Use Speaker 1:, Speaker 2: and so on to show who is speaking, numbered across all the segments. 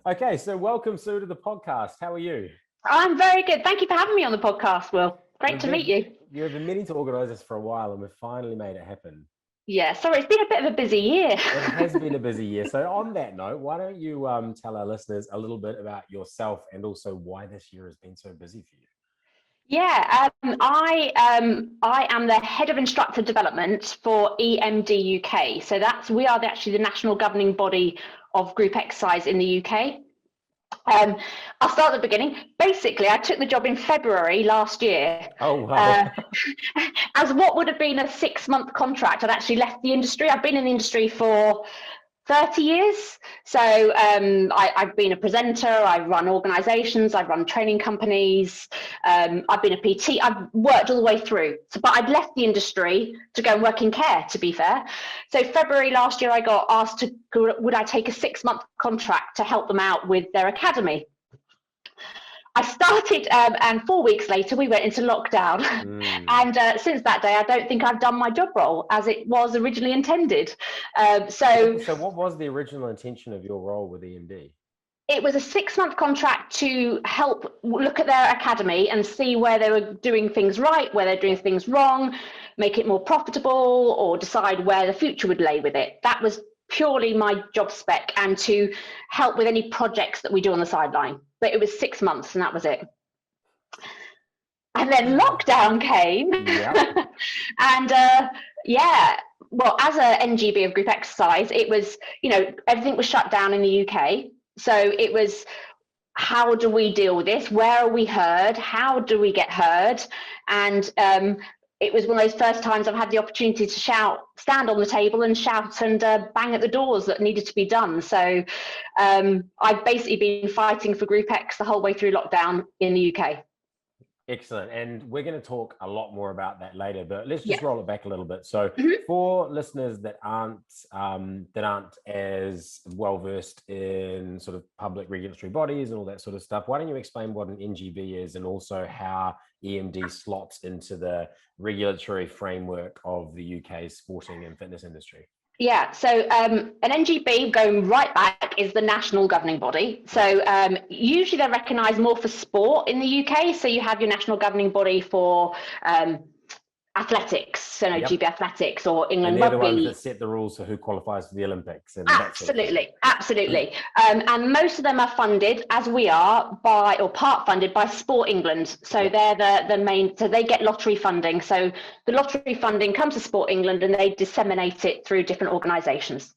Speaker 1: Okay, so welcome, Sue, to the podcast. How are you?
Speaker 2: I'm very good. Thank you for having me on the podcast, Will. Great
Speaker 1: We've
Speaker 2: to meet
Speaker 1: been
Speaker 2: you.
Speaker 1: you've been meaning to organise this for a while, and we've finally made it happen.
Speaker 2: Yeah, sorry, it's been a bit of a busy year.
Speaker 1: It has been a busy year. So, on that note, why don't you tell our listeners a little bit about yourself and also why this year has been so busy for you?
Speaker 2: I am the head of instructor development for EMD UK. So we are actually the national governing body of group exercise in the UK. Um, I'll start at the beginning. Basically, I took the job in February last year.
Speaker 1: Oh, wow.
Speaker 2: Uh, as what would have been a 6-month contract, I'd actually left the industry. I've been in the industry for 30 years. So I've been a presenter, I've run organisations, I've run training companies, I've been a PT, I've worked all the way through. But I'd left the industry to go and work in care, to be fair. So February last year, I got asked would I take a 6-month contract to help them out with their academy. I started, and 4 weeks later, we went into lockdown. And since that day, I don't think I've done my job role as it was originally intended.
Speaker 1: So, what was the original intention of your role with EMD?
Speaker 2: It was a 6-month contract to help look at their academy and see where they were doing things right, where they're doing things wrong, make it more profitable, or decide where the future would lay with it. That was purely my job spec, and to help with any projects that we do on the sideline. But it was 6 months, and that was it. And then lockdown came.
Speaker 1: Yeah.
Speaker 2: And well, as a NGB of group exercise, it was, everything was shut down in the UK. So it was, how do we deal with this? Where are we heard? How do we get heard? And it was one of those first times I've had the opportunity to stand on the table and shout and bang at the doors that needed to be done. So I've basically been fighting for Group X the whole way through lockdown in the UK.
Speaker 1: Excellent. And we're going to talk a lot more about that later, but let's just
Speaker 2: Yeah.
Speaker 1: roll it back a little bit. So for listeners that aren't as well versed in sort of public regulatory bodies and all that sort of stuff, why don't you explain what an NGB is and also how EMD slots into the regulatory framework of the UK's sporting and fitness industry?
Speaker 2: Yeah, so an NGB, going right back, is the national governing body. So usually they're recognised more for sport in the UK. So you have your national governing body for athletics, so GB Athletics or England
Speaker 1: And they're
Speaker 2: Rugby.
Speaker 1: the ones that set the rules for who qualifies for the Olympics. And
Speaker 2: Absolutely. And most of them are funded, as we are, or part funded by Sport England. So they're the main, so they get lottery funding. So the lottery funding comes to Sport England and they disseminate it through different organisations.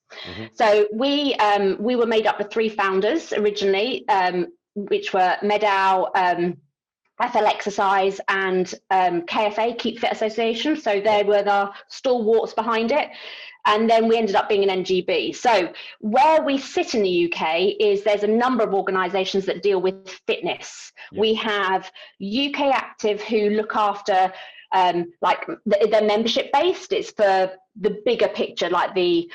Speaker 2: So we were made up of 3 founders originally, which were Medow, FL Exercise and KFA, Keep Fit Association. So they were the stalwarts behind it. And then we ended up being an NGB. So where we sit in the UK is there's a number of organisations that deal with fitness. We have UK Active, who look after they're membership based. It's for the bigger picture, like the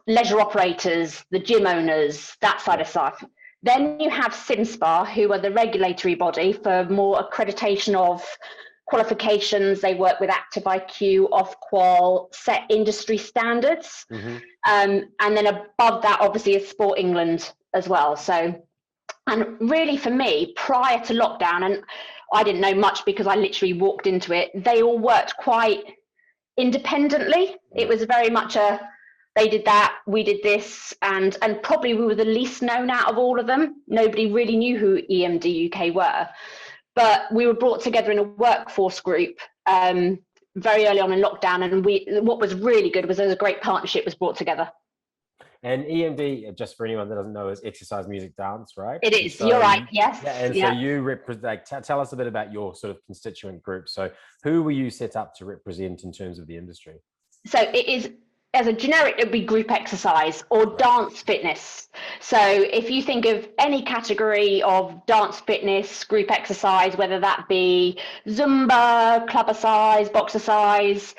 Speaker 2: leisure operators, the gym owners, that side of stuff. Then you have SimSpa, who are the regulatory body for more accreditation of qualifications. They work with Active IQ, Ofqual, set industry standards. And then above that, obviously, is Sport England as well. So, and really for me, prior to lockdown, and I didn't know much because I literally walked into it, they all worked quite independently. It was very much they did that, we did this, and probably we were the least known out of all of them. Nobody really knew who EMD UK were. But we were brought together in a workforce group very early on in lockdown, and what was really good was there was a great partnership was brought together.
Speaker 1: And EMD, just for anyone that doesn't know, is exercise, music, dance, right?
Speaker 2: It is. So, you're right. Yes.
Speaker 1: Yeah, and so you represent. Tell us a bit about your sort of constituent group. So, who were you set up to represent in terms of the industry?
Speaker 2: So it is. As a generic, it would be group exercise or dance fitness. So if you think of any category of dance fitness, group exercise, whether that be Zumba, clubbercise, boxercise,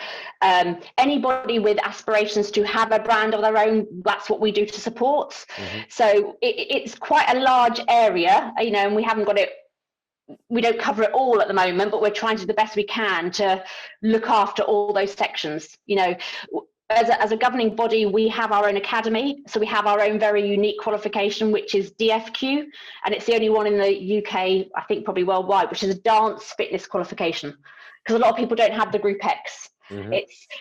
Speaker 2: anybody with aspirations to have a brand of their own, that's what we do to support. So it's quite a large area, and we haven't got it. We don't cover it all at the moment, but we're trying to do the best we can to look after all those sections. as a governing body, we have our own academy. So we have our own very unique qualification, which is DFQ. And it's the only one in the UK, I think probably worldwide, which is a dance fitness qualification. Because a lot of people don't have the Group X.
Speaker 1: Mm-hmm.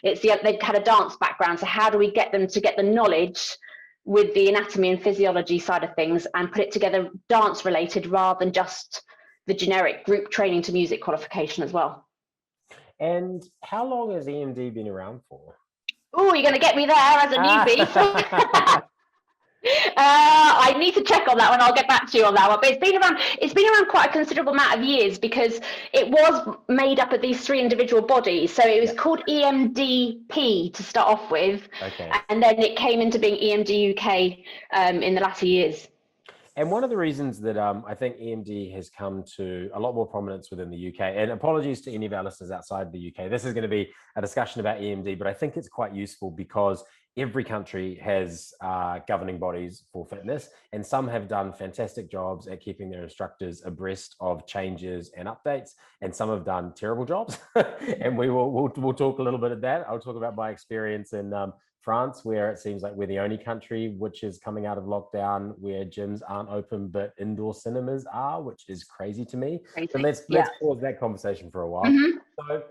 Speaker 2: They've had a dance background. So how do we get them to get the knowledge with the anatomy and physiology side of things and put it together dance related rather than just the generic group training to music qualification as well.
Speaker 1: And how long has EMD been around for?
Speaker 2: Oh, you're going to get me there as a newbie. I need to check on that one. I'll get back to you on that one. But it's been around quite a considerable amount of years because it was made up of these 3 individual bodies. So it was called EMDP to start off with.
Speaker 1: Okay.
Speaker 2: And then it came into being EMD UK in the latter years.
Speaker 1: And one of the reasons that I think EMD has come to a lot more prominence within the UK, and apologies to any of our listeners outside the UK, this is going to be a discussion about EMD, but I think it's quite useful because every country has governing bodies for fitness, and some have done fantastic jobs at keeping their instructors abreast of changes and updates, and some have done terrible jobs. And we'll talk a little bit of that. I'll talk about my experience in France, where it seems like we're the only country which is coming out of lockdown where gyms aren't open but indoor cinemas are, which is crazy to me. Crazy. So let's pause that conversation for a while. Mm-hmm. So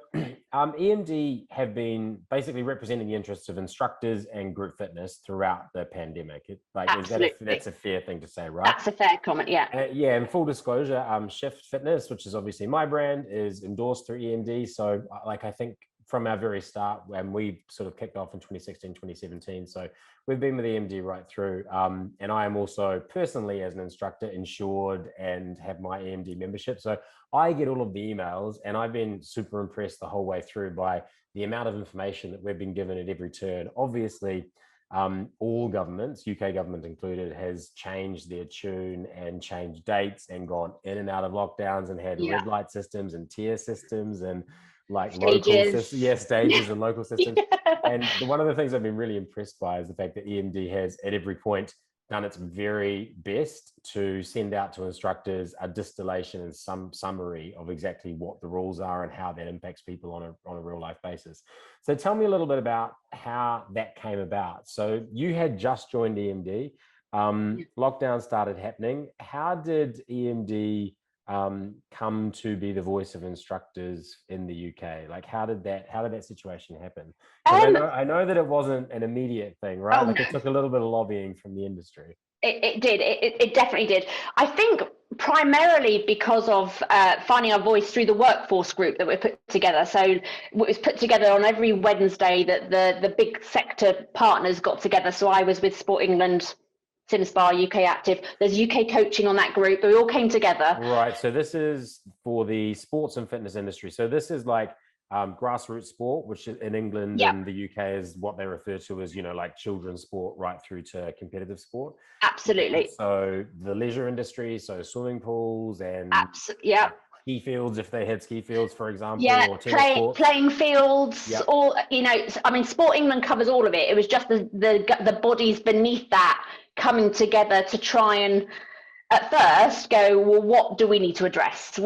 Speaker 1: EMD have been basically representing the interests of instructors and group fitness throughout the pandemic. That's a fair thing to say, right?
Speaker 2: That's a fair comment, yeah.
Speaker 1: And full disclosure, Shift Fitness, which is obviously my brand, is endorsed through EMD. So I think from our very start, when we sort of kicked off in 2016, 2017. So we've been with EMD right through. And I am also personally, as an instructor, insured and have my EMD membership. So I get all of the emails, and I've been super impressed the whole way through by the amount of information that we've been given at every turn. Obviously, all governments, UK government included, has changed their tune and changed dates and gone in and out of lockdowns and had red light systems and tier systems and like
Speaker 2: stages.
Speaker 1: Stages and local systems. And one of the things I've been really impressed by is the fact that EMD has at every point done its very best to send out to instructors a distillation and some summary of exactly what the rules are and how that impacts people on a real life basis. So tell me a little bit about how that came about. So you had just joined EMD, lockdown started happening. How did EMD come to be the voice of instructors in the UK? Like, how did that situation happen? I know that it wasn't an immediate thing, right? Like it took a little bit of lobbying from the industry.
Speaker 2: It did. It definitely did. I think primarily because of finding our voice through the workforce group that we put together. So it was put together on every Wednesday that the big sector partners got together. So I was with Sport England, Cinespa, UK Active. There's UK coaching on that group. We all came together.
Speaker 1: Right. So this is for the sports and fitness industry. So this is like grassroots sport, which in England and the UK is what they refer to as, like children's sport right through to competitive sport.
Speaker 2: Absolutely.
Speaker 1: So the leisure industry, so swimming pools and ski fields, if they had ski fields, for example, or
Speaker 2: playing fields, all, I mean, Sport England covers all of it. It was just the bodies beneath that coming together to try and at first go, well, what do we need to address?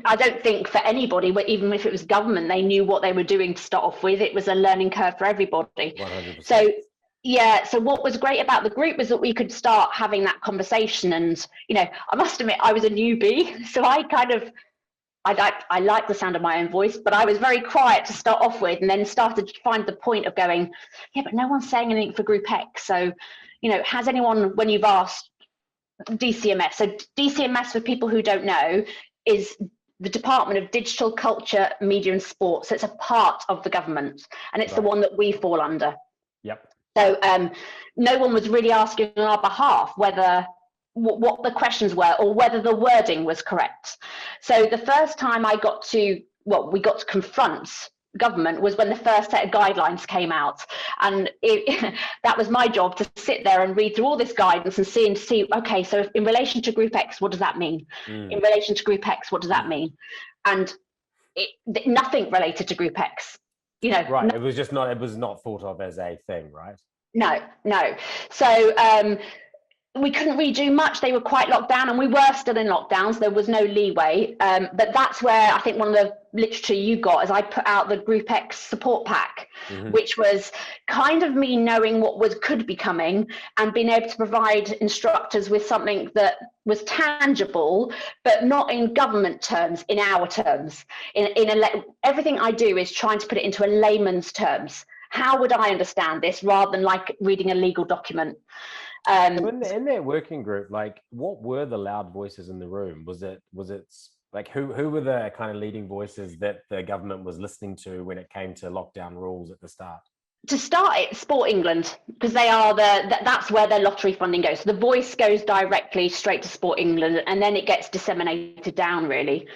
Speaker 2: I don't think for anybody, even if it was government, they knew what they were doing to start off with. It was a learning curve for everybody. 100%. So what was great about the group was that we could start having that conversation. And, I must admit, I was a newbie. So I like the sound of my own voice, but I was very quiet to start off with, and then started to find the point of going, but no one's saying anything for Group X. So, has anyone, when you've asked, DCMS. So DCMS, for people who don't know, is the Department of Digital, Culture, Media and Sport. So it's a part of the government, and it's the one that we fall under.
Speaker 1: Yep.
Speaker 2: So no one was really asking on our behalf whether what the questions were or whether the wording was correct. So the first time we got to confront government was when the first set of guidelines came out, and that was my job to sit there and read through all this guidance and see okay, so in relation to Group X, what does that mean? In relation to Group X, what does that mean? And nothing related to Group X,
Speaker 1: right. It was not thought of as a thing, right?
Speaker 2: No. So we couldn't really do much. They were quite locked down, and we were still in lockdown, so there was no leeway. But that's where I think one of the literature you got is I put out the Group X support pack, which was kind of me knowing what could be coming and being able to provide instructors with something that was tangible, but not in government terms, in our terms. Everything I do is trying to put it into a layman's terms. How would I understand this rather than like reading a legal document?
Speaker 1: So in that working group, like, what were the loud voices in the room? Was it like, who were the kind of leading voices that the government was listening to when it came to lockdown rules at the start?
Speaker 2: To start it, Sport England, because they are that's where their lottery funding goes. So the voice goes directly straight to Sport England, and then it gets disseminated down, really.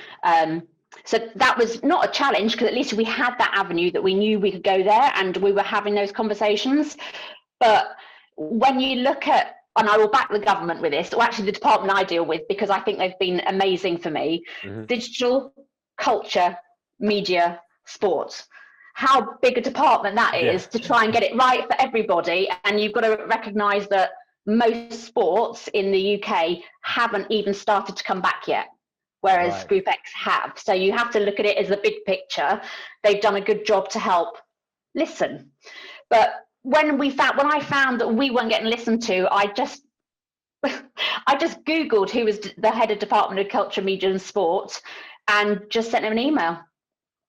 Speaker 2: So that was not a challenge, because at least we had that avenue that we knew we could go there, and we were having those conversations. But when you look at, and I will back the government with this, or actually the department I deal with, because I think they've been amazing for me, digital, culture, media, sports. How big a department that is to try and get it right for everybody. And you've got to recognise that most sports in the UK haven't even started to come back yet, whereas Group X have. So you have to look at it as the big picture. They've done a good job to help listen. But when I found that we weren't getting listened to, I just Googled who was the head of Department of Culture, Media and Sport, and just sent him an email.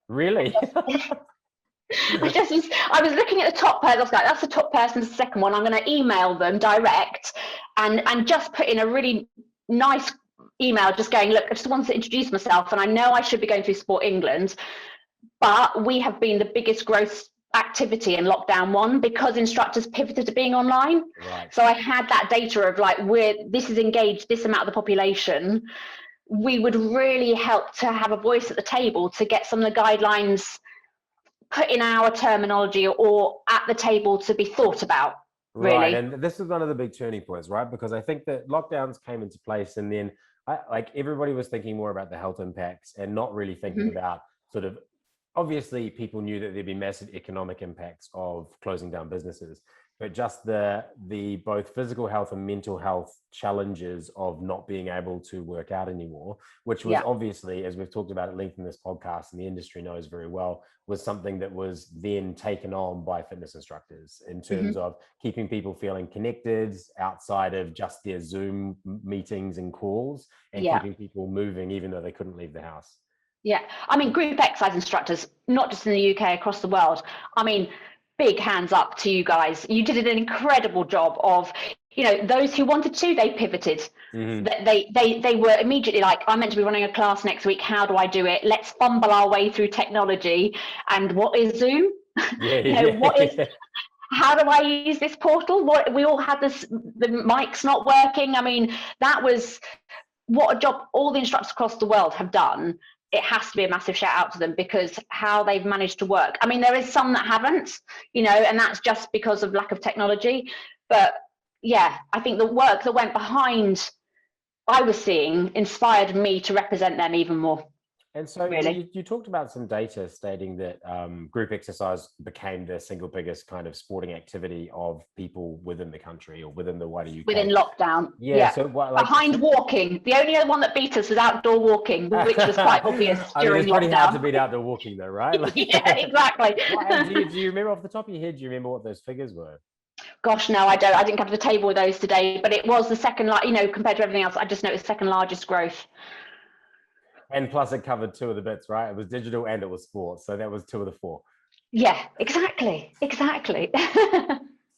Speaker 1: Really?
Speaker 2: I was looking at the top person. I was like, that's the top person, the second one. I'm going to email them direct and just put in a really nice email, just going, look, I just wanted to introduce myself, and I know I should be going through Sport England, but we have been the biggest growth activity in lockdown 1 because instructors pivoted to being online. So I had that data of like, this is engaged this amount of the population. We would really help to have a voice at the table to get some of the guidelines put in our terminology or at the table to be thought about, really.
Speaker 1: Right, and this is one of the big turning points, right? Because I think that lockdowns came into place, and then everybody was thinking more about the health impacts and not really thinking about sort of, obviously people knew that there'd be massive economic impacts of closing down businesses, but just the both physical health and mental health challenges of not being able to work out anymore, which was obviously, as we've talked about at length in this podcast, and the industry knows very well, was something that was then taken on by fitness instructors in terms of keeping people feeling connected outside of just their Zoom meetings and calls, and keeping people moving even though they couldn't leave the house.
Speaker 2: Yeah, I mean, group exercise instructors, not just in the UK, across the world. I mean, big hands up to you guys. You did an incredible job of, those who wanted to, they pivoted. They were immediately like, I'm meant to be running a class next week. How do I do it? Let's fumble our way through technology. And what is Zoom? How do I use this portal? We all had the mics not working. I mean, that was what a job all the instructors across the world have done. It has to be a massive shout out to them, because how they've managed to work. I mean, there is some that haven't, and that's just because of lack of technology. But yeah, I think the work that went behind, I was seeing, inspired me to represent them even more.
Speaker 1: And so really, you talked about some data stating that group exercise became the single biggest kind of sporting activity of people within the country or within the wider UK.
Speaker 2: Within lockdown.
Speaker 1: So
Speaker 2: behind walking. The only other one that beat us was outdoor walking, which was quite obvious during lockdown.
Speaker 1: It's pretty hard to beat outdoor walking though, right?
Speaker 2: Yeah, exactly.
Speaker 1: Do you remember off the top of your head, do you remember what those figures were?
Speaker 2: Gosh, no, I don't. I didn't come to the table with those today, but it was the second, compared to everything else, I just noticed second largest growth.
Speaker 1: And plus it covered 2 of the bits, right? It was digital and it was sports. So that was 2 of the 4.
Speaker 2: Yeah, exactly.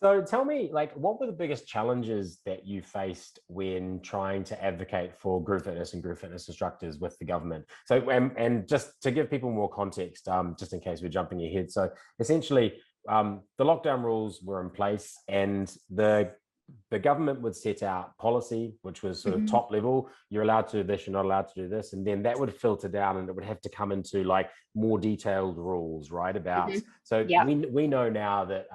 Speaker 1: So tell me, what were the biggest challenges that you faced when trying to advocate for group fitness and group fitness instructors with the government? So, and just to give people more context, just in case we're jumping ahead. So essentially, the lockdown rules were in place, and the government would set out policy, which was sort of top level. You're allowed to do this, you're not allowed to do this. And then that would filter down, and it would have to come into more detailed rules, right? We know now that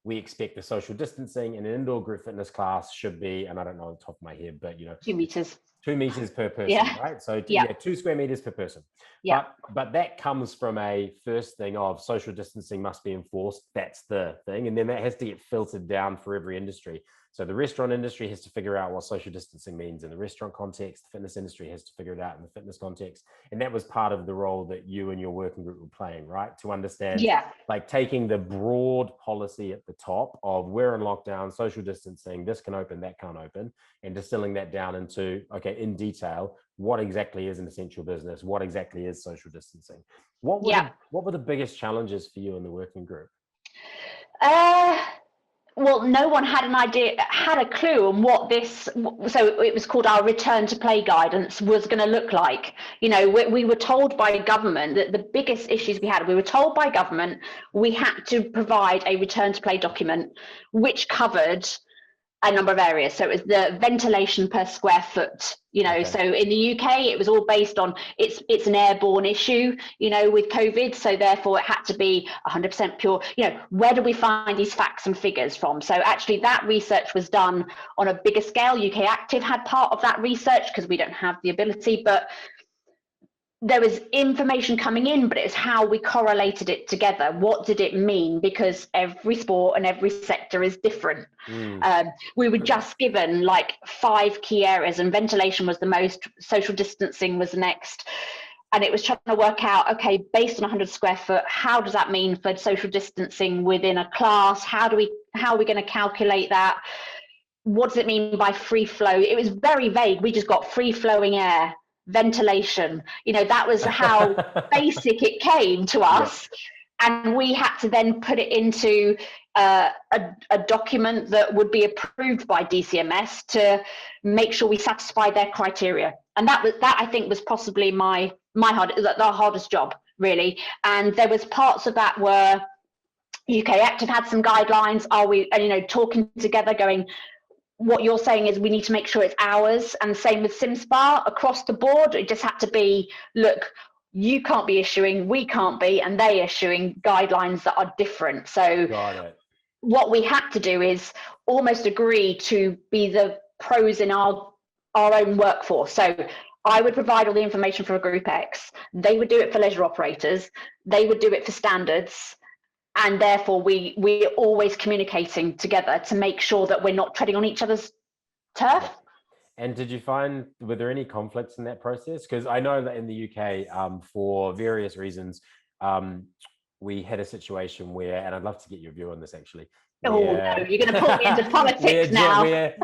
Speaker 1: we expect the social distancing in an indoor group fitness class should be, and I don't know on the top of my head, but
Speaker 2: 2 meters.
Speaker 1: 2 meters per person,
Speaker 2: Yeah.
Speaker 1: right? So
Speaker 2: Yeah.
Speaker 1: 2 square meters per person.
Speaker 2: Yeah.
Speaker 1: But that comes from a first thing of social distancing must be enforced. That's the thing. And then that has to get filtered down for every industry. So the restaurant industry has to figure out what social distancing means in the restaurant context. The fitness industry has to figure it out in the fitness context. And that was part of the role that you and your working group were playing, right? To understand, like taking the broad policy at the top of we're in lockdown, social distancing, this can open, that can't open, and distilling that down into, okay, in detail, what exactly is an essential business? What exactly is social distancing? What were the biggest challenges for you in the working group?
Speaker 2: Well, no one had a clue on what this, so it was called our return to play guidance, was going to look like. You know, we were told by government that the biggest issues we were told by government we had to provide a return to play document, which covered a number of areas. So it was the ventilation per square foot, you know. So in the UK, it was all based on it's an airborne issue, you know, with COVID. So therefore it had to be 100% pure. You know, where do we find these facts and figures from? So actually that research was done on a bigger scale. UK Active had part of that research because we don't have the ability, but there was information coming in, but it's how we correlated it together. What did it mean? Because every sport and every sector is different. We were just given like 5 key areas, and ventilation was the most, social distancing was the next. And it was trying to work out, okay, based on 100 square foot, how does that mean for social distancing within a class? How are we going to calculate that? What does it mean by free flow? It was very vague. We just got free flowing air, ventilation, you know, that was how basic it came to us. And we had to then put it into a document that would be approved by DCMS to make sure we satisfy their criteria. And that I think was possibly the hardest job, really. And there was parts of that where UK Active had some guidelines. Talking together, going, what you're saying is we need to make sure it's ours, and same with SimSpa across the board. It just had to be, look, you can't be issuing, we can't be, and they issuing guidelines that are different. So what we had to do is almost agree to be the pros in our own workforce. So I would provide all the information for a Group X. They would do it for leisure operators. They would do it for standards. And therefore, we're always communicating together to make sure that we're not treading on each other's turf.
Speaker 1: And did you find, were there any conflicts in that process? Because I know that in the UK, for various reasons, we had a situation where, and I'd love to get your view on this actually.
Speaker 2: No, you're going to put me into politics now.
Speaker 1: Where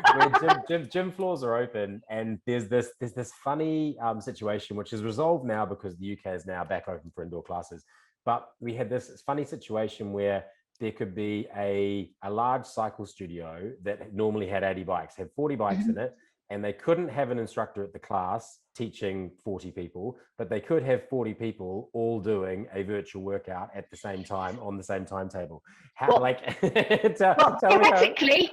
Speaker 1: gym floors are open, and there's this funny situation which is resolved now because the UK is now back open for indoor classes. But we had this funny situation where there could be a large cycle studio that normally had 80 bikes, had 40 bikes in it, and they couldn't have an instructor at the class teaching 40 people, but they could have 40 people all doing a virtual workout at the same time on the same timetable.
Speaker 2: Theoretically,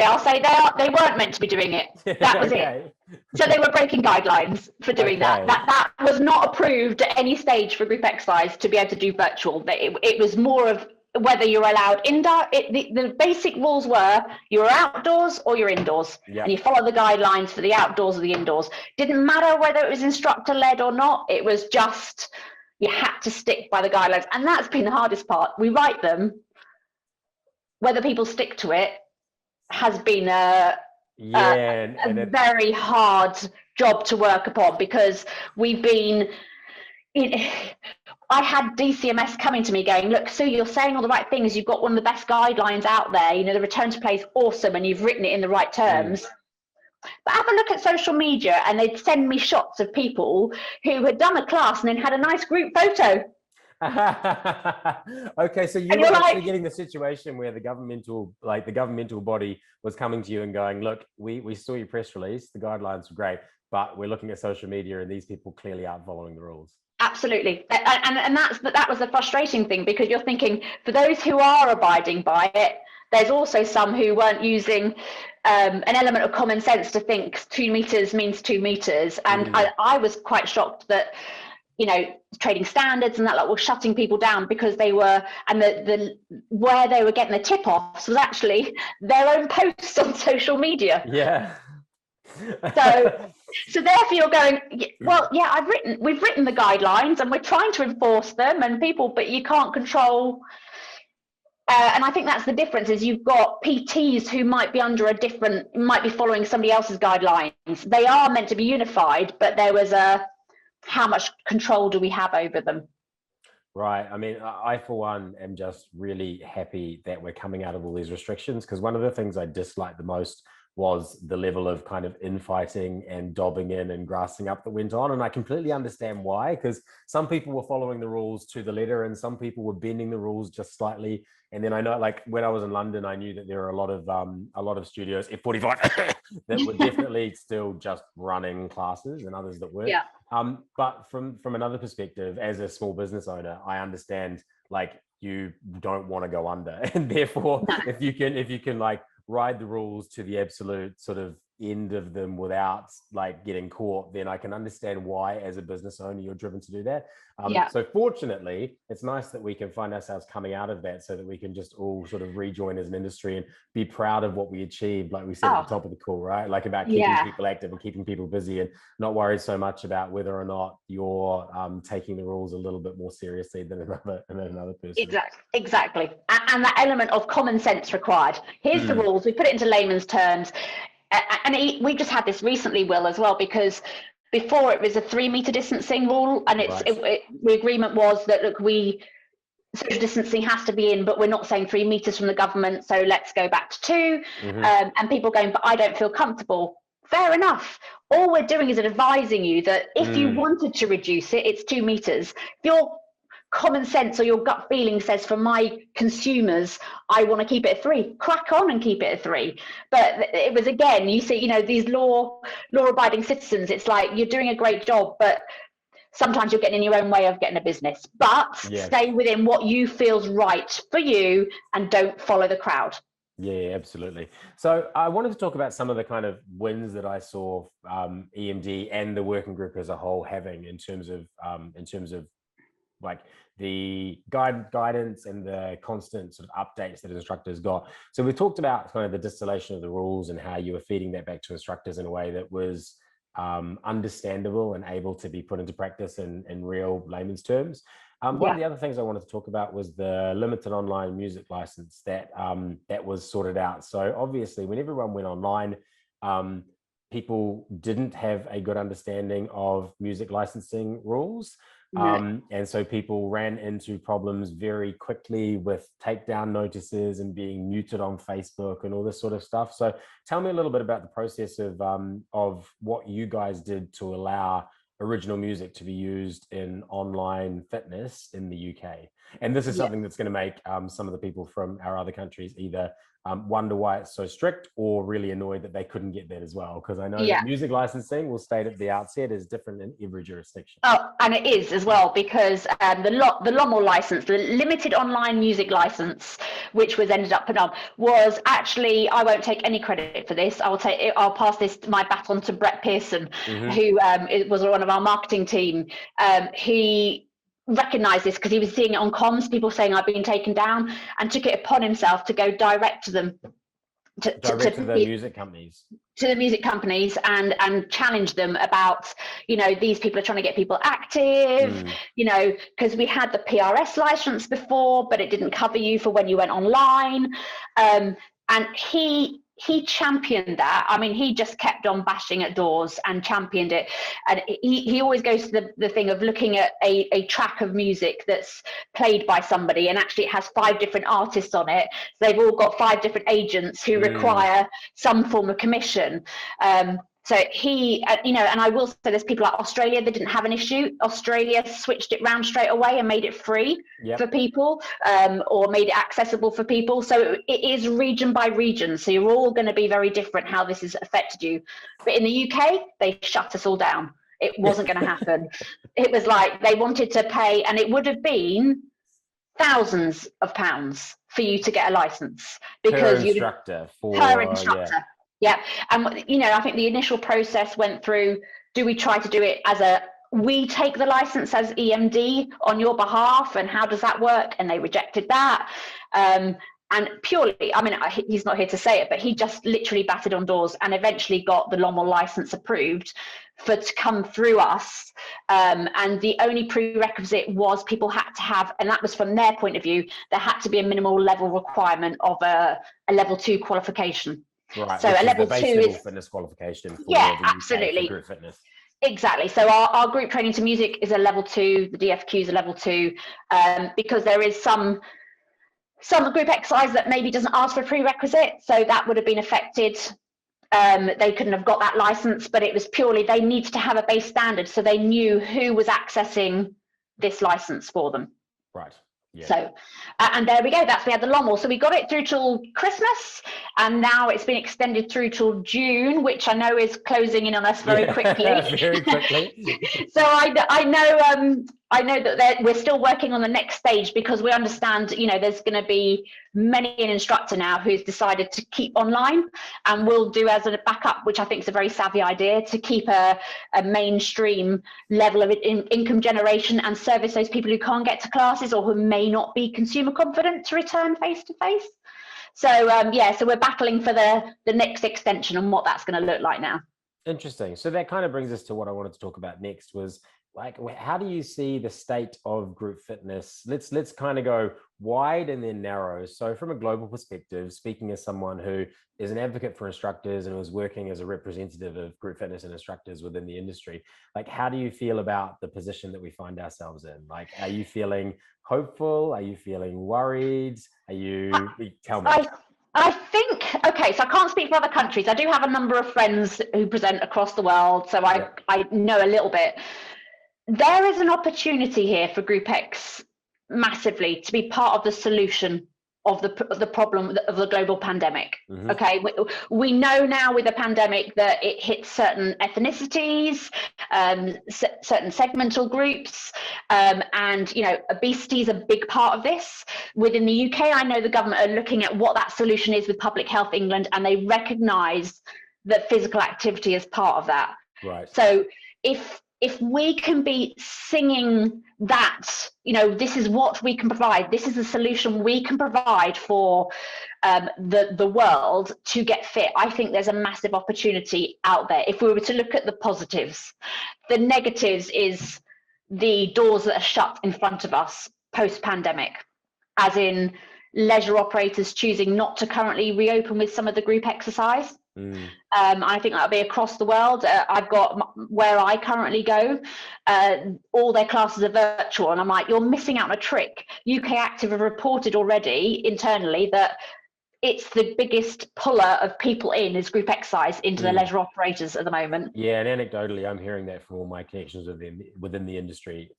Speaker 2: I'll say they weren't meant to be doing it. That was it. So they were breaking guidelines for doing that. That was not approved at any stage for group exercise to be able to do virtual. It was more of whether you're allowed indoor. The basic rules were you're outdoors or you're indoors, and you follow the guidelines for the outdoors or the indoors. Didn't matter whether it was instructor led or not. It was just you had to stick by the guidelines, and that's been the hardest part. We write them. Whether people stick to it has been a very hard job to work upon, because we've been. I had DCMS coming to me going, look, Sue, you're saying all the right things. You've got one of the best guidelines out there. You know, the return to play is awesome, and you've written it in the right terms. But have a look at social media, and they'd send me shots of people who had done a class and then had a nice group photo.
Speaker 1: Okay, so you were actually getting the situation where the governmental body was coming to you and going, look, we saw your press release, the guidelines were great, but we're looking at social media and these people clearly aren't following the rules. Absolutely.
Speaker 2: And that was the frustrating thing, because you're thinking, for those who are abiding by it, there's also some who weren't using an element of common sense to think 2 meters means 2 meters. And I was quite shocked that, you know, trading standards and that were shutting people down because they were, and where they were getting the tip offs was actually their own posts on social media.
Speaker 1: Yeah.
Speaker 2: So So therefore you're going, well, yeah, we've written the guidelines and we're trying to enforce them and people, but you can't control. And I think that's the difference is you've got PTs who might be might be following somebody else's guidelines. They are meant to be unified, but there was how much control do we have over them?
Speaker 1: Right. I mean, I for one am just really happy that we're coming out of all these restrictions, because one of the things I disliked the most was the level of kind of infighting and dobbing in and grassing up that went on. And I completely understand why, because some people were following the rules to the letter and some people were bending the rules just slightly. And then I know, like when I was in London, I knew that there were a lot of studios, F45, that were definitely still just running classes and others that weren't.
Speaker 2: Yeah.
Speaker 1: But from another perspective, as a small business owner, I understand like you don't want to go under, and therefore, if you can like ride the rules to the absolute sort of end of them without like getting caught, then I can understand why, as a business owner, you're driven to do that. So fortunately, it's nice that we can find ourselves coming out of that so that we can just all sort of rejoin as an industry and be proud of what we achieved, like we said at the top of the call, right? Like about keeping people active and keeping people busy and not worried so much about whether or not you're taking the rules a little bit more seriously than another person.
Speaker 2: Exactly. And that element of common sense required. Here's the rules. We put it into layman's terms. And we just had this recently, Will, as well, because before it was a 3 meter distancing rule, and the agreement was that, look, social distancing has to be in, but we're not saying 3 meters from the government, so let's go back to 2. And people going, but I don't feel comfortable. Fair enough. All we're doing is advising you that if you wanted to reduce it, it's 2 meters. If your common sense or your gut feeling says, for my consumers, I want to keep it at 3, crack on and keep it at 3. But it was, again, you see, these law-abiding citizens, it's like, you're doing a great job, but sometimes you're getting in your own way of getting a business. But stay within what you feel's right for you and don't follow the crowd.
Speaker 1: Yeah, absolutely. So I wanted to talk about some of the kind of wins that I saw EMD and the working group as a whole having in terms of like the guidance and the constant sort of updates that instructors got. So we talked about kind of the distillation of the rules and how you were feeding that back to instructors in a way that was understandable and able to be put into practice in real layman's terms. One of the other things I wanted to talk about was the limited online music license that was sorted out. So obviously, when everyone went online, people didn't have a good understanding of music licensing rules. And so people ran into problems very quickly with takedown notices and being muted on Facebook and all this sort of stuff. So tell me a little bit about the process of what you guys did to allow original music to be used in online fitness in the UK. And this is something that's going to make some of the people from our other countries either wonder why it's so strict or really annoyed that they couldn't get that as well. Because I know that music licensing, will state at the outset, is different in every jurisdiction.
Speaker 2: Oh, and it is as well, because the LOML license, the limited online music license, which was ended up put on, was actually, I won't take any credit for this. I'll pass my baton to Brett Pearson, who was one of our marketing team. He recognized this because he was seeing it on comms, people saying I've been taken down, and took it upon himself to go direct to them,
Speaker 1: to the music companies, and challenge them about, these people are trying to get people active, because we had the PRS license before, but it didn't cover you for when you went online. And he championed that. I mean, he just kept on bashing at doors and championed it. And he always goes to the thing of looking at a track of music that's played by somebody, and actually it has 5 different artists on it. So they've all got 5 different agents who require some form of commission. So he, and I will say there's people like Australia that didn't have an issue. Australia switched it round straight away and made it free for people, or made it accessible for people. So it is region by region. So you're all going to be very different how this has affected you. But in the UK, they shut us all down. It wasn't going to happen. It was like they wanted to pay, and it would have been thousands of pounds for you to get a license, because per instructor.
Speaker 2: Yeah. And, I think the initial process went through, do we try to do it as we take the license as EMD on your behalf, and how does that work? And they rejected that. And And purely, I mean, he's not here to say it, but he just literally batted on doors and eventually got the Lommel license approved to come through us. And the only prerequisite was people had to have, and that was from their point of view, there had to be a minimal level requirement of a level 2 qualification.
Speaker 1: Right,
Speaker 2: So
Speaker 1: which
Speaker 2: a
Speaker 1: is
Speaker 2: level
Speaker 1: the base
Speaker 2: 2
Speaker 1: level
Speaker 2: is,
Speaker 1: fitness qualification for
Speaker 2: yeah,
Speaker 1: the UK
Speaker 2: absolutely.
Speaker 1: for group fitness.
Speaker 2: Exactly. So our group training to music is a level 2, the DFQ is a level 2, because there is some group exercise that maybe doesn't ask for a prerequisite, so that would have been affected. They couldn't have got that license, but it was purely they needed to have a base standard, so they knew who was accessing this license for them.
Speaker 1: Right. Yeah.
Speaker 2: So, and there we go. We had the Lommel. So we got it through till Christmas, and now it's been extended through till June, which I know is closing in on us very quickly.
Speaker 1: Very quickly.
Speaker 2: So I know that we're still working on the next stage, because we understand, there's going to be many an instructor now who's decided to keep online, and we'll do as a backup, which I think is a very savvy idea, to keep a mainstream level of income generation and service those people who can't get to classes or who may not be consumer confident to return face to face. So so we're battling for the next extension and what that's going to look like now.
Speaker 1: Interesting. So that kind of brings us to what I wanted to talk about next, was like, how do you see the state of group fitness? Let's kind of go wide and then narrow. So from a global perspective, speaking as someone who is an advocate for instructors and was working as a representative of group fitness and instructors within the industry, like, how do you feel about the position that we find ourselves in? Like, are you feeling hopeful? Are you feeling worried? Tell me.
Speaker 2: I think, okay, so I can't speak for other countries. I do have a number of friends who present across the world, so I know a little bit. There is an opportunity here for Group X massively to be part of the solution of the problem of the global pandemic. Mm-hmm. Okay, we know now with the pandemic that it hits certain ethnicities, certain segmental groups, and obesity is a big part of this. Within the UK, I know the government are looking at what that solution is with Public Health England, and they recognise that physical activity is part of that.
Speaker 1: Right.
Speaker 2: So if we can be singing that, this is what we can provide, this is the solution we can provide for the world to get fit, I think there's a massive opportunity out there. If we were to look at the positives, the negatives is the doors that are shut in front of us post-pandemic, as in leisure operators choosing not to currently reopen with some of the group exercise. I think that'll be across the world. I've got where I currently go, all their classes are virtual, and I'm like, you're missing out on a trick. UK Active have reported already internally that it's the biggest puller of people in is group exercise into the leisure operators at the moment.
Speaker 1: Yeah, and anecdotally, I'm hearing that from all my connections within the industry,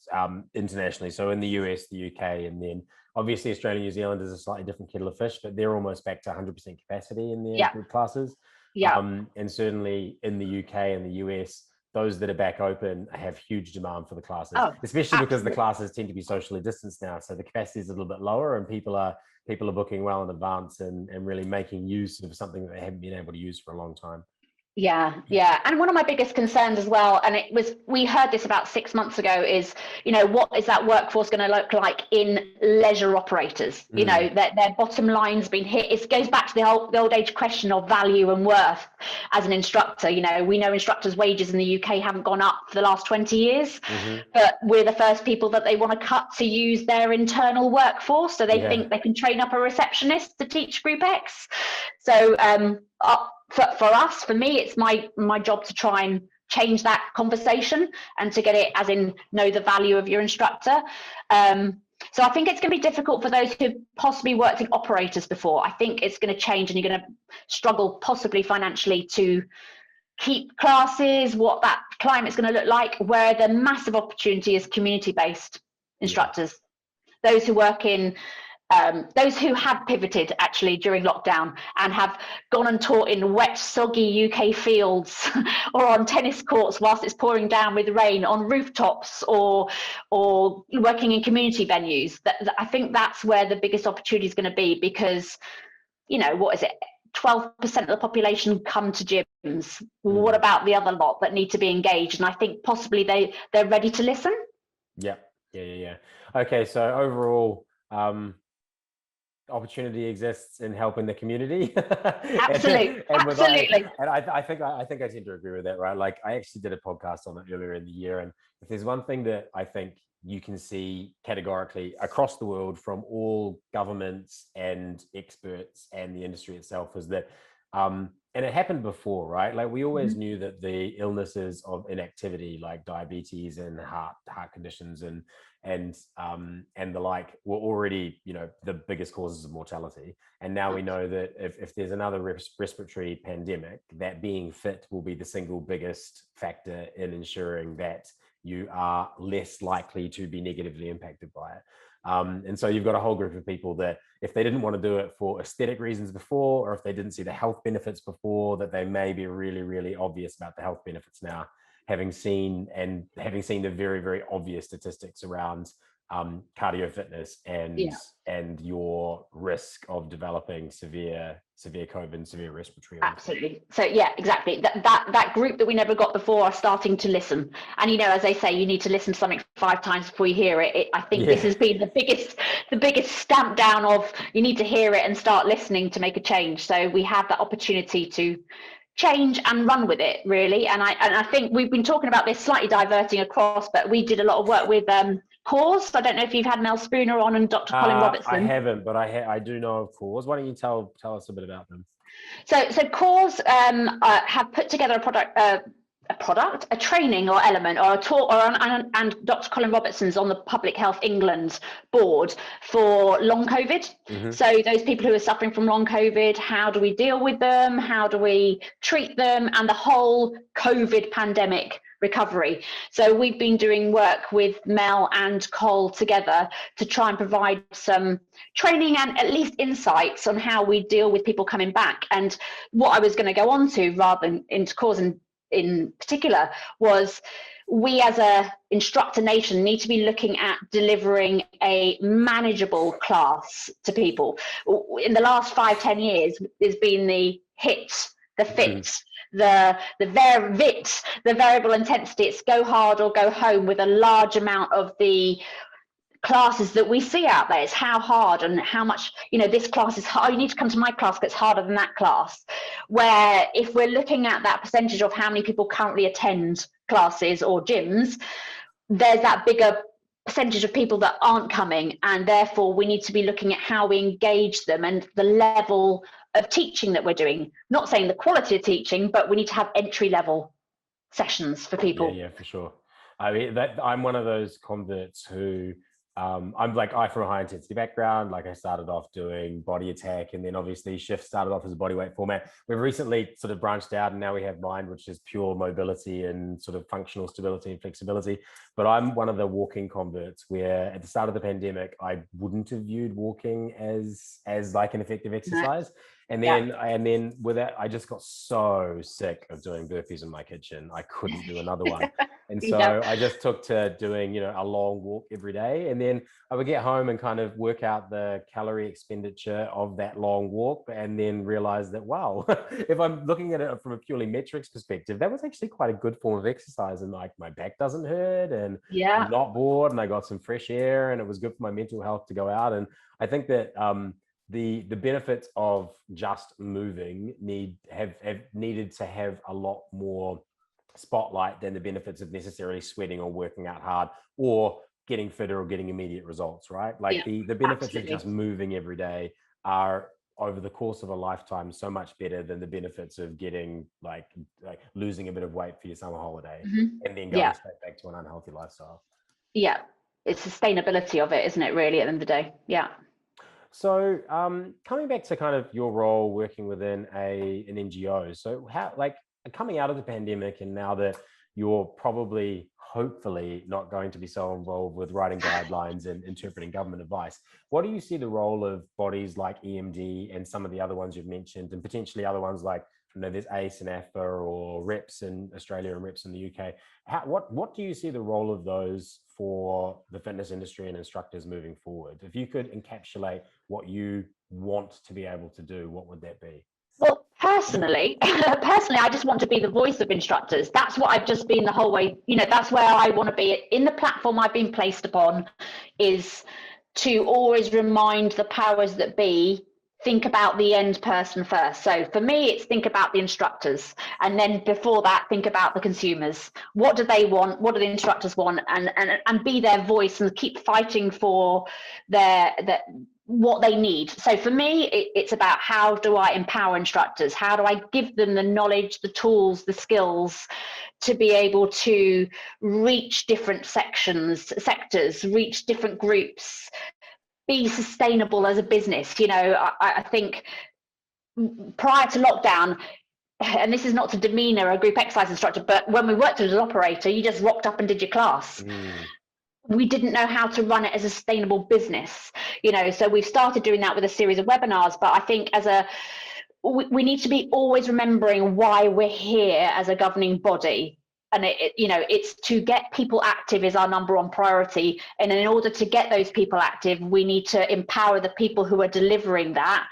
Speaker 1: internationally. So in the US, the UK, and then obviously Australia, New Zealand is a slightly different kettle of fish, but they're almost back to 100% capacity in their group classes.
Speaker 2: Yeah.
Speaker 1: And certainly in the UK and the US, those that are back open have huge demand for the classes, especially because the classes tend to be socially distanced now. So the capacity is a little bit lower, and people are booking well in advance and really making use of something that they haven't been able to use for a long time.
Speaker 2: Yeah. And one of my biggest concerns as well, and we heard this about 6 months ago, is, what is that workforce going to look like in leisure operators? Their bottom line's been hit. It goes back to the old age question of value and worth as an instructor. We know instructors' wages in the UK haven't gone up for the last 20 years, but we're the first people that they want to cut to use their internal workforce. So they think they can train up a receptionist to teach Group X. So, for me, it's my job to try and change that conversation and to get it as in know the value of your instructor. So I think it's going to be difficult for those who possibly worked in operators before. I think it's going to change, and you're going to struggle possibly financially to keep classes, what that climate's going to look like, where the massive opportunity is community-based instructors. Those who work in those who have pivoted actually during lockdown and have gone and taught in wet, soggy UK fields or on tennis courts whilst it's pouring down with rain, on rooftops, or working in community venues. I think that's where the biggest opportunity is going to be, because, what is it? 12% of the population come to gyms. What about the other lot that need to be engaged? And I think possibly they're ready to listen.
Speaker 1: Yeah. Okay, so overall, opportunity exists in helping the community.
Speaker 2: Absolutely.
Speaker 1: And I think I tend to agree with that, right? Like, I actually did a podcast on it earlier in the year, and if there's one thing that I think you can see categorically across the world from all governments and experts and the industry itself, is that and it happened before, right? Like, we always knew that the illnesses of inactivity, like diabetes and heart conditions and the like, were already, the biggest causes of mortality. And now we know that if there's another respiratory pandemic, that being fit will be the single biggest factor in ensuring that you are less likely to be negatively impacted by it. And so you've got a whole group of people that, if they didn't want to do it for aesthetic reasons before, or if they didn't see the health benefits before, that they may be really, really obvious about the health benefits now, having seen the very, very obvious statistics around cardio fitness and your risk of developing severe COVID, severe respiratory illness.
Speaker 2: Absolutely. So yeah, exactly. That group that we never got before are starting to listen. And as they say, you need to listen to something 5 times before you hear it. I think this has been the biggest stamp down of, you need to hear it and start listening to make a change. So we have that opportunity to change and run with it, really. And I think we've been talking about this, slightly diverting across, but we did a lot of work with Cause. I don't know if you've had Mel Spooner on and Dr. Colin Robertson.
Speaker 1: I haven't, but I do know of Cause. Why don't you tell us a bit about them?
Speaker 2: So Cause have put together a training or element or a talk, and Dr. Colin Robertson's on the Public Health England board for long COVID. So those people who are suffering from long COVID, how do we deal with them? How do we treat them? And the whole COVID pandemic recovery. So we've been doing work with Mel and Cole together to try and provide some training and at least insights on how we deal with people coming back. And what I was going to go on to, rather than into Cause in particular, was we as a instructor nation need to be looking at delivering a manageable class to people. In the last 5-10 years, there's been the HIT, the FIT, the variable intensity. It's go hard or go home, with a large amount of the classes that we see out there. It's how hard and how much, this class is hard. You need to come to my class because it's harder than that class. Where if we're looking at that percentage of how many people currently attend classes or gyms, there's that bigger percentage of people that aren't coming, and therefore we need to be looking at how we engage them and the level of teaching that we're doing. Not saying the quality of teaching, but we need to have entry level sessions for people.
Speaker 1: Yeah, for sure. I mean, I'm one of those converts who I'm from a high intensity background. Like, I started off doing body attack, and then obviously Shift started off as a bodyweight format. We've recently sort of branched out, and now we have Mind, which is pure mobility and sort of functional stability and flexibility. But I'm one of the walking converts, where at the start of the pandemic, I wouldn't have viewed walking as like an effective exercise. And then with that, I just got so sick of doing burpees in my kitchen. I couldn't do another one. And so I just took to doing, a long walk every day. And then I would get home and kind of work out the calorie expenditure of that long walk, and then realize that, wow, if I'm looking at it from a purely metrics perspective, that was actually quite a good form of exercise. And like, my back doesn't hurt, and I'm not bored, and I got some fresh air, and it was good for my mental health to go out. And I think that the benefits of just moving have needed to have a lot more spotlight than the benefits of necessarily sweating or working out hard or getting fitter or getting immediate results, right? Like, the benefits of just moving every day are, over the course of a lifetime, so much better than the benefits of getting like losing a bit of weight for your summer holiday and then going straight back to an unhealthy lifestyle. Yeah,
Speaker 2: it's sustainability of it, isn't it, really, at the end of the day? Yeah.
Speaker 1: So coming back to kind of your role working within an NGO, so how, like, coming out of the pandemic, and now that you're probably, hopefully, not going to be so involved with writing guidelines and interpreting government advice, what do you see the role of bodies like EMD and some of the other ones you've mentioned, and potentially other ones like, there's ACE and AFA, or REPS in Australia and REPS in the UK. What do you see the role of those for the fitness industry and instructors moving forward? If you could encapsulate what you want to be able to do, what would that be?
Speaker 2: Well, personally, I just want to be the voice of instructors. That's what I've just been the whole way. That's where I want to be. In the platform I've been placed upon is to always remind the powers that be, think about the end person first. So for me, it's think about the instructors. And then before that, think about the consumers. What do they want? What do the instructors want? And be their voice and keep fighting for what they need. So for me, it's about how do I empower instructors? How do I give them the knowledge, the tools, the skills to be able to reach different sectors, reach different groups, be sustainable as a business. You know, I think prior to lockdown, and this is not to demeanor a group exercise instructor, but when we worked as an operator, you just rocked up and did your class. We didn't know how to run it as a sustainable business, you know, so we've started doing that with a series of webinars. But I think we need to be always remembering why we're here as a governing body. And you know, it's to get people active is our number one priority. And in order to get those people active, we need to empower the people who are delivering that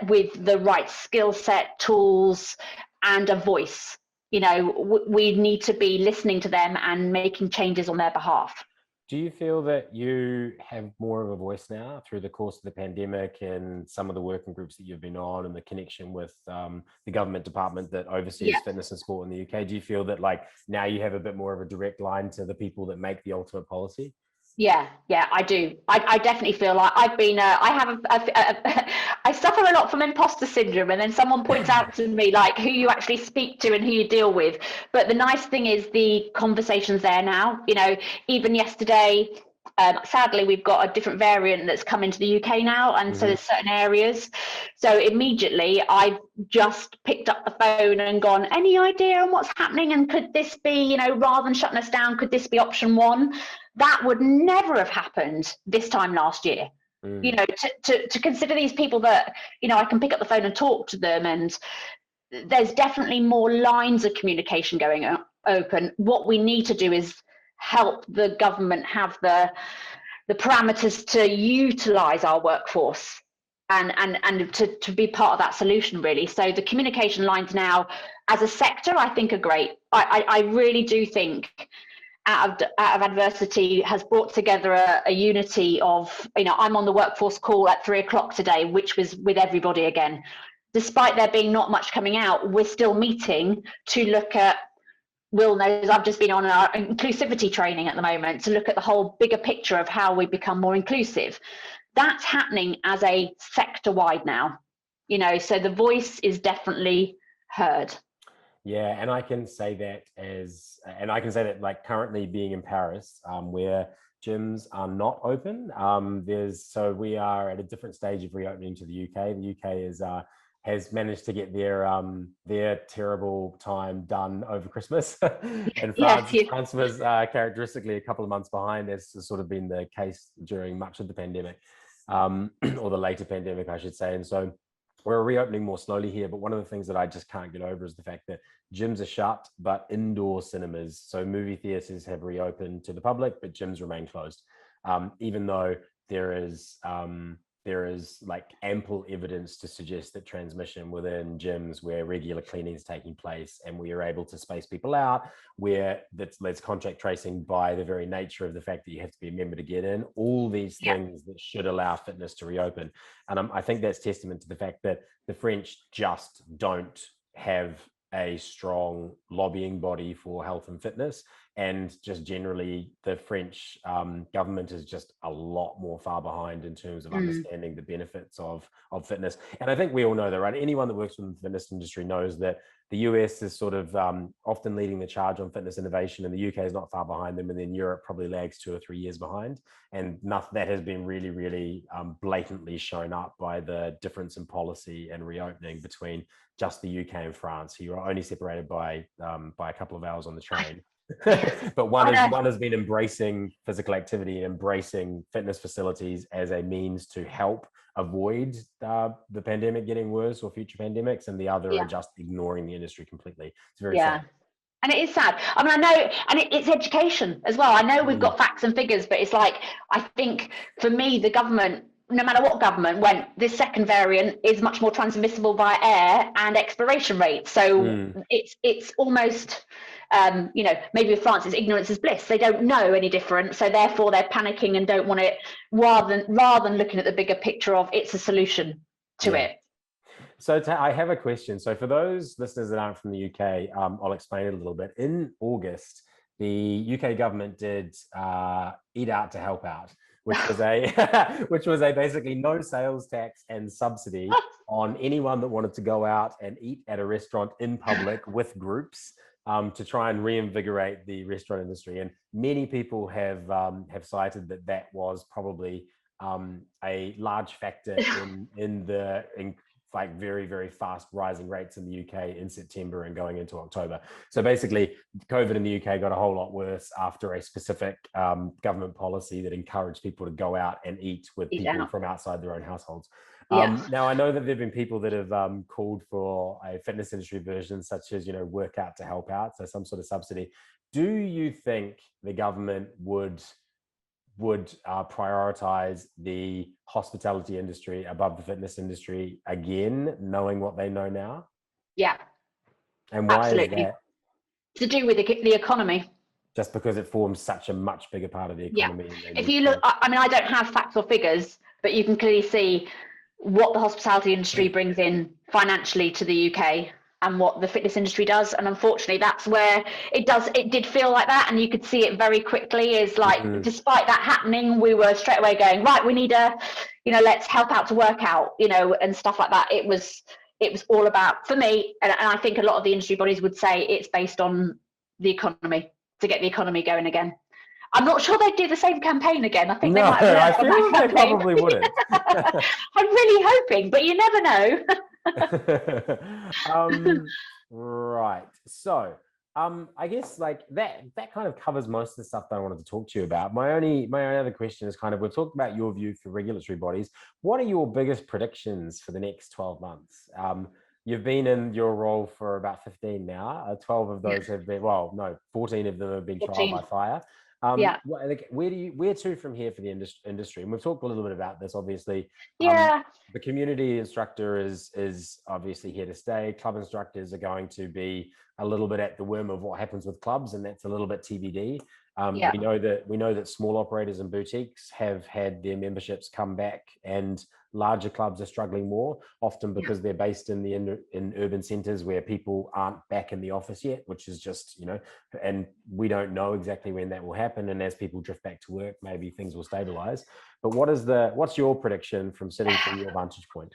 Speaker 2: with the right skill set, tools, and a voice. You know, we need to be listening to them and making changes on their behalf.
Speaker 1: Do you feel that you have more of a voice now through the course of the pandemic and some of the working groups that you've been on and the connection with the government department that oversees fitness and sport in the UK? Do you feel that like now you have a bit more of a direct line to the people that make the ultimate policy?
Speaker 2: Yeah, I do. I definitely feel like I've been, I suffer a lot from imposter syndrome, and then someone points out to me like who you actually speak to and who you deal with. But the nice thing is the conversation's there now. You know, even yesterday, sadly, we've got a different variant that's come into the UK now, and so there's certain areas. So immediately, I've just picked up the phone and gone, any idea on what's happening? And could this be, you know, rather than shutting us down, could this be option one? That would never have happened this time last year. You know, to consider these people that, you know, I can pick up the phone and talk to them, and there's definitely more lines of communication going open. What we need to do is help the government have the parameters to utilize our workforce and to be part of that solution, really. So the communication lines now as a sector, I think, are great. I really do think out of adversity has brought together a unity of, you know, I'm on the workforce call at 3 o'clock today, which was with everybody again. Despite there being not much coming out, we're still meeting to look at, Will knows I've just been on our inclusivity training at the moment to look at the whole bigger picture of how we become more inclusive. That's happening as a sector-wide now, you know, so the voice is definitely heard.
Speaker 1: Yeah, and I can say that like currently being in Paris, where gyms are not open, so we are at a different stage of reopening to the UK. The UK has managed to get their terrible time done over Christmas, and France was characteristically a couple of months behind, as has sort of been the case during much of the pandemic, or the later pandemic, I should say. And so we're reopening more slowly here, but one of the things that I just can't get over is the fact that gyms are shut, but indoor cinemas, so movie theaters, have reopened to the public, but gyms remain closed, even though there is like ample evidence to suggest that transmission within gyms where regular cleaning is taking place and we are able to space people out, where that's contact tracing by the very nature of the fact that you have to be a member to get in, all these things that should allow fitness to reopen. And I think that's testament to the fact that the French just don't have a strong lobbying body for health and fitness, and just generally the French government is just a lot more far behind in terms of understanding the benefits of fitness. And I think we all know that, right? Anyone that works in the fitness industry knows that the US is sort of often leading the charge on fitness innovation, and the UK is not far behind them, and then Europe probably lags 2 or 3 years behind. And that has been really, really blatantly shown up by the difference in policy and reopening between just the UK and France, who are only separated by a couple of hours on the train. But one has been embracing physical activity and embracing fitness facilities as a means to help avoid the pandemic getting worse or future pandemics, and the other are just ignoring the industry completely. It's very sad.
Speaker 2: And it is sad. I mean, I know, and it's education as well. I know we've got facts and figures, but it's like, I think for me, the government, no matter what government, went, this second variant is much more transmissible via air and expiration rate. So it's almost maybe with France, it's ignorance is bliss. They don't know any different, so therefore they're panicking and don't want it. Rather than looking at the bigger picture of it's a solution to it.
Speaker 1: So I have a question. So for those listeners that aren't from the UK, I'll explain it a little bit. In August, the UK government did Eat Out to Help Out, which was a basically no sales tax and subsidy on anyone that wanted to go out and eat at a restaurant in public with groups to try and reinvigorate the restaurant industry. And many people have cited that was probably a large factor in like very, very fast rising rates in the UK in September and going into October. So basically, COVID in the UK got a whole lot worse after a specific government policy that encouraged people to go out and eat with people from outside their own households. Now, I know that there have been people that have called for a fitness industry version, such as, work out to help out, so some sort of subsidy. Do you think the government would prioritize the hospitality industry above the fitness industry again, knowing what they know now?
Speaker 2: Yeah.
Speaker 1: And why
Speaker 2: absolutely.
Speaker 1: is that?
Speaker 2: To do with the economy.
Speaker 1: Just because it forms such a much bigger part of the economy.
Speaker 2: Yeah. If you look, I mean, I don't have facts or figures, but you can clearly see what the hospitality industry brings in financially to the UK and what the fitness industry does. And unfortunately, that's where it did feel like that. And you could see it very quickly is like, despite that happening, we were straight away going, right, we need let's help out to work out, and stuff like that. It was all about, for me, and I think a lot of the industry bodies would say it's based on the economy, to get the economy going again. I'm not sure they'd do the same campaign again. I think they might have
Speaker 1: I think they probably wouldn't.
Speaker 2: I'm really hoping, but you never know.
Speaker 1: Right. So I guess like that kind of covers most of the stuff that I wanted to talk to you about. My only other question is kind of, we've talked about your view for regulatory bodies. What are your biggest predictions for the next 12 months? You've been in your role for about 15 now. 12 of those have been, 14 of them have been trial by fire. Where to from here for the industry? And we've talked a little bit about this, obviously. The community instructor is obviously here to stay. Club instructors are going to be a little bit at the whim of what happens with clubs, and that's a little bit TBD. We know that small operators and boutiques have had their memberships come back, and larger clubs are struggling more, often because they're based in urban centers where people aren't back in the office yet, which is just, and we don't know exactly when that will happen. And as people drift back to work, maybe things will stabilize. But what's your prediction from sitting from your vantage point?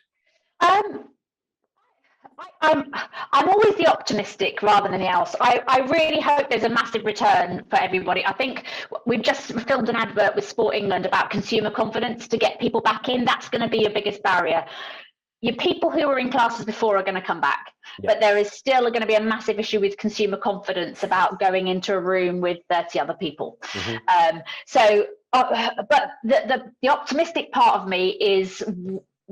Speaker 2: I'm always the optimistic rather than the else. I really hope there's a massive return for everybody. I think we've just filmed an advert with Sport England about consumer confidence to get people back in. That's going to be your biggest barrier. Your people who were in classes before are going to come back, but there is still going to be a massive issue with consumer confidence about going into a room with 30 other people. But the optimistic part of me is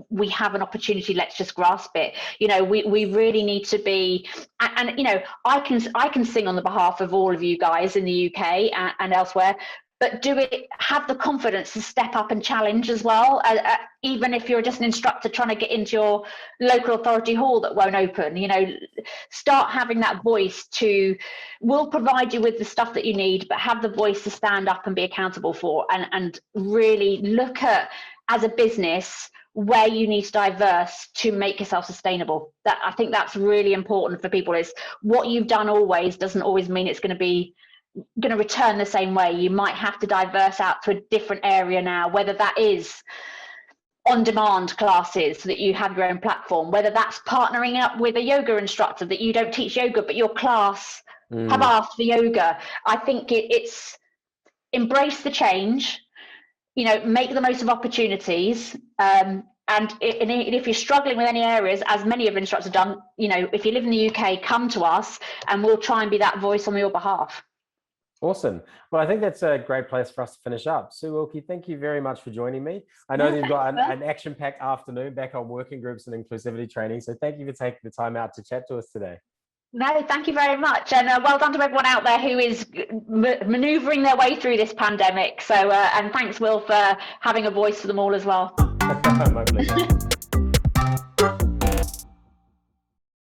Speaker 2: we have an opportunity. Let's just grasp it. We really need to be, and I can sing on the behalf of all of you guys in the UK and elsewhere, but have the confidence to step up and challenge as well. Even if you're just an instructor trying to get into your local authority hall that won't open, start having that voice we'll provide you with the stuff that you need, but have the voice to stand up and be accountable for, and really look at, as a business, where you need to diverse to make yourself sustainable. That I think that's really important for people. Is what you've done always doesn't always mean it's going to return the same way. You might have to diverse out to a different area now, whether that is on-demand classes so that you have your own platform, whether that's partnering up with a yoga instructor that you don't teach yoga, but your class have asked for yoga. I think it's embrace the change, make the most of opportunities. And if you're struggling with any areas, as many of instructors have done, if you live in the UK, come to us and we'll try and be that voice on your behalf.
Speaker 1: Awesome. Well, I think that's a great place for us to finish up. Sue Wilkie, thank you very much for joining me. I know that you've got an action-packed afternoon back on working groups and inclusivity training. So thank you for taking the time out to chat to us today. No, thank you very much. And well done to everyone out there who is manoeuvring their way through this pandemic. So, and thanks, Will, for having a voice for them all as well. My pleasure.